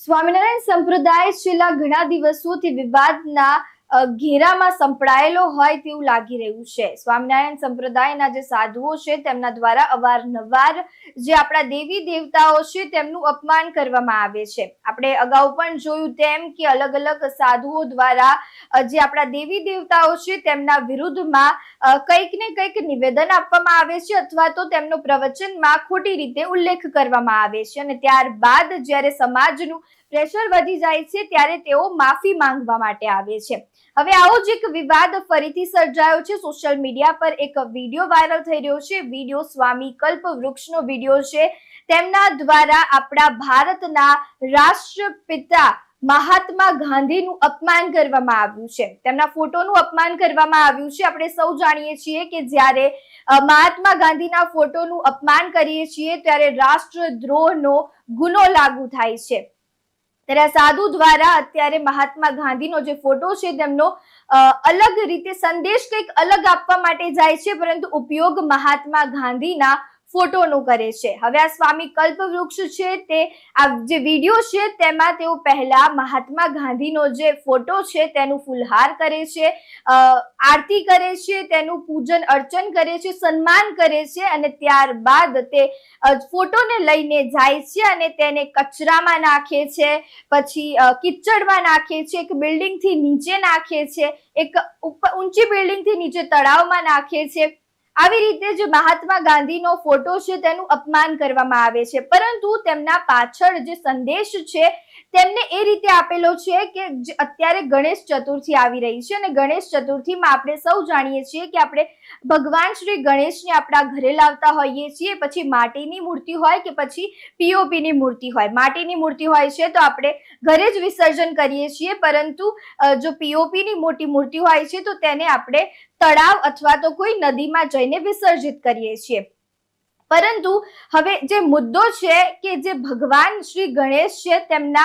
સ્વામિનારાયણ સંપ્રદાય છેલ્લા ઘણા દિવસોથી વિવાદના ઘેરામાં સંપડાયેલો હોય તેવું લાગી રહ્યું છે. સ્વામિનારાયણ સંપ્રદાયના જે સાધુઓ છે તેમના દ્વારા અવારનવાર જે આપણા દેવી દેવતાઓ છે તેમનું અપમાન કરવામાં આવે છે. આપણે અગાઉ પણ જોયું તેમ કે અલગ અલગ સાધુઓ દ્વારા જે આપણા દેવી દેવતાઓ છે તેમના વિરુદ્ધમાં કંઈક ને કંઈક નિવેદન આપવામાં આવે છે અથવા તો તેમનો પ્રવચનમાં ખોટી રીતે ઉલ્લેખ કરવામાં આવે છે અને ત્યારબાદ જ્યારે સમાજનું પ્રેશર વધી જાય છે ત્યારે તેઓ માફી માંગવા માટે આવે છે. હવે આવો જ એક વિવાદ ફરીથી સર્જાયો છે. સોશિયલ મીડિયા પર એક વિડીયો વાયરલ થઈ રહ્યો છે. વિડીયો સ્વામી કલ્પવૃક્ષનો વિડીયો છે. તેમના દ્વારા આપણા ભારતના રાષ્ટ્રપિતા મહાત્મા ગાંધીનું અપમાન કરવામાં આવ્યું છે. તેમના ફોટોનું અપમાન કરવામાં આવ્યું છે. આપણે સૌ જાણીએ છીએ કે જ્યારે મહાત્મા ગાંધીના ફોટોનું અપમાન કરીએ છીએ ત્યારે રાષ્ટ્રદ્રોહનો ગુનો લાગુ થાય છે. ત્યારે સાધુ દ્વારા અત્યારે મહાત્મા ગાંધીનો જે ફોટો છે તેમનો અલગ રીતે સંદેશ કંઈક અલગ આપવા માટે જાય છે, પરંતુ ઉપયોગ મહાત્મા ગાંધીના ફોટોનું કરે છે. હવે આ સ્વામી કલ્પવૃક્ષ છે તે આ જે વિડીયો છે તેમાં તેઓ પહેલા મહાત્મા ગાંધીનો જે ફોટો છે તેનું ફૂલહાર કરે છે, આરતી કરે છે, તેનું પૂજન અર્ચન કરે છે, સન્માન કરે છે અને ત્યારબાદ તે ફોટોને લઈને જાય છે અને તેને કચરામાં નાખે છે, પછી કિચડમાં નાખે છે, એક બિલ્ડિંગ થી નીચે નાખે છે, એક ઊંચી બિલ્ડિંગ થી નીચે તળાવમાં નાખે છે. આવી રીતે જે મહાત્મા ગાંધીનો ફોટો છે તેનું અપમાન કરવામાં આવે છે. પરંતુ તેમના પાછળ જે સંદેશ છે તેમને એ રીતે આપેલો છે કે અત્યારે ગણેશ ચતુર્થી આવી રહી છે અને ગણેશ ચતુર્થીમાં આપણે સૌ જાણીએ છીએ કે આપણે ભગવાન શ્રી ગણેશને આપણા ઘરે લાવતા હોઈએ છીએ. પછી માટીની મૂર્તિ હોય કે પછી પીઓપીની મૂર્તિ હોય. માટીની મૂર્તિ હોય છે તો આપણે ઘરે જ વિસર્જન કરીએ છીએ, પરંતુ જો પીઓપીની મોટી મૂર્તિ હોય છે તો તેને આપણે તળાવ અથવા તો કોઈ નદીમાં જઈને વિસર્જિત કરીએ છીએ. પરંતુ હવે જે મુદ્દો છે કે જે ભગવાન શ્રી ગણેશ છે તેમના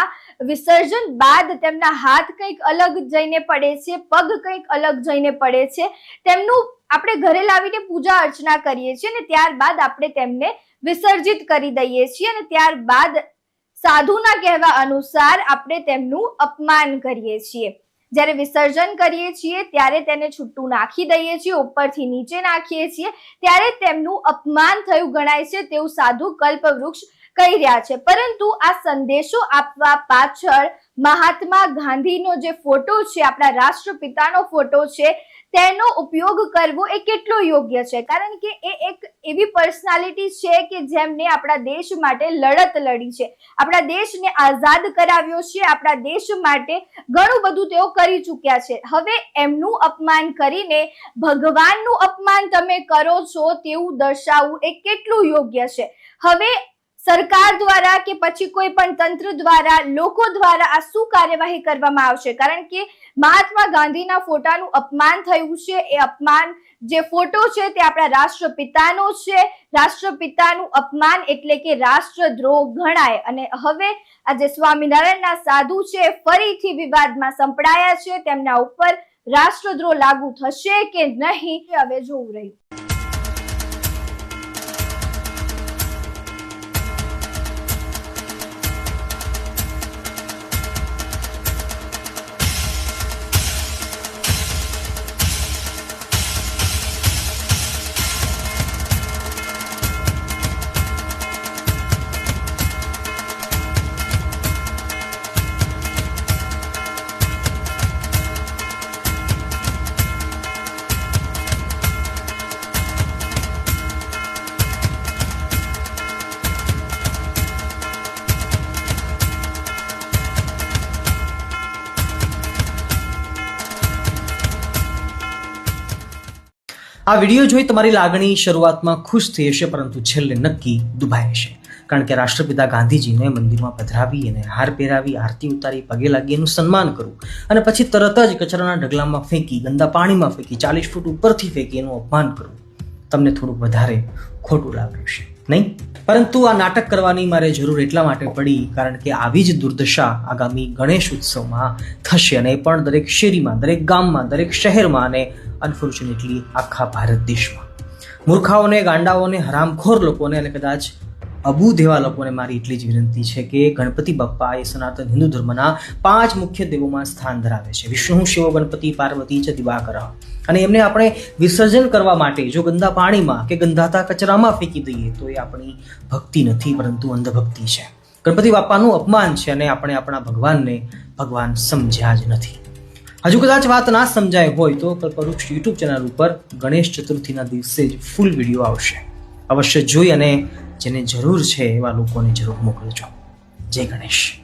વિસર્જન બાદ તેમના હાથ કંઈક અલગ જઈને પડે છે, પગ કંઈક અલગ જઈને પડે છે. તેમનું આપણે ઘરે લાવીને પૂજા અર્ચના કરીએ છીએ અને ત્યારબાદ આપણે તેમને વિસર્જિત કરી દઈએ છીએ અને ત્યારબાદ સાધુના કહેવા અનુસાર આપણે તેમનું અપમાન કરીએ છીએ. જ્યારે વિસર્જન કરીએ છીએ ત્યારે તેને છૂટું નાખી દઈએ છીએ, ઉપરથી નીચે નાખીએ છીએ, ત્યારે તેમનું અપમાન થયું ગણાય છે તેવું સાધુ કલ્પવૃક્ષ કહી રહ્યા છે. પરંતુ આ સંદેશો આપવા પાછળ મહાત્મા ગાંધીનો જે ફોટો છે, આપણા રાષ્ટ્રપિતાનો ફોટો છે, તેનો ઉપયોગ કરવો એ કેટલો યોગ્ય છે? કારણ કે એ એક એવી પર્સનાલિટી છે કે જેમને આપણા દેશ માટે લડત લડી છે, આપણા દેશને આઝાદ કરાવ્યો છે, આપણા દેશ માટે ઘણું બધું તેઓ કરી ચૂક્યા છે. હવે એમનું અપમાન કરીને ભગવાનનું અપમાન તમે કરો છો તેવું દર્શાવવું એ કેટલું યોગ્ય છે? હવે સરકાર દ્વારા કે પછી કોઈ પણ તંત્ર દ્વારા, લોકો દ્વારા આ શું કાર્યવાહી કરવામાં આવશે? કારણ કે મહાત્મા ગાંધીના ફોટાનું અપમાન થયું છે. એ અપમાન જે ફોટો છે તે આપણા રાષ્ટ્રપિતાનો છે. રાષ્ટ્રપિતાનું અપમાન એટલે કે રાષ્ટ્રદ્રોહ ગણાય. અને હવે આ જે સ્વામિનારાયણના સાધુ છે ફરીથી વિવાદમાં સંપડાયા છે. તેમના ઉપર રાષ્ટ્રદ્રોહ લાગુ થશે કે નહીં હવે જોવું રહ્યું. આ વિડીયો જોઈ તમારી લાગણી શરૂઆતમાં ખુશ થઈ હશે, પરંતુ છેલ્લે નક્કી દુભાઈ હશે. કારણ કે રાષ્ટ્રપિતા ગાંધીજીને મંદિરમાં પધરાવી અને હાર પહેરાવી, આરતી ઉતારી, પગે લાગી એનું સન્માન કરવું અને પછી તરત જ કચરાના ઢગલામાં ફેંકી, ગંદા પાણીમાં ફેંકી, 40 ફૂટ ઉપરથી ફેંકી એનું અપમાન કરવું તમને થોડુંક વધારે ખોટું લાગ્યું છે, નહીં? પરંતુ આ નાટક કરવાની મારે જરૂર એટલા માટે પડી કારણ કે આવી જ દુર્દશા આગામી ગણેશ ઉત્સવમાં થશે, અને એ પણ દરેક શેરીમાં, દરેક ગામમાં, દરેક શહેરમાં અને અનફોર્ચ્યુનેટલી આખા ભારત દેશમાં. મૂર્ખાઓને, ગાંડાઓને, હરામખોર લોકોને અને કદાચ અબૂધ એવા લોકોને મારી એટલી જ વિનંતી છે કે ગણપતિ બાપ્પા એ સનાતન હિન્દુ ધર્મના 5 મુખ્ય દેવોમાં સ્થાન ધરાવે છે. વિષ્ણુ, શિવ, ગણપતિ, પાર્વતી ચ દિવાકર. અને એમને આપણે વિસર્જન કરવા માટે જો ગંદા પાણીમાં કે ગંધાતા કચરામાં ફેંકી દઈએ તો એ આપણી ભક્તિ નથી પરંતુ અંધભક્તિ છે. ગણપતિ બાપ્પાનું અપમાન છે અને આપણે આપણા ભગવાનને ભગવાન સમજ્યા જ નથી. હજુ કદાચ વાત ના સમજાય હોય તો કલ્પવૃક્ષ યુટ્યુબ ચેનલ ઉપર ગણેશ ચતુર્થીના દિવસે જ ફૂલ વિડીયો આવશે. અવશ્ય જોઈ અને જેને જરૂર છે એવા લોકોને જરૂર મોકલજો. જય ગણેશ.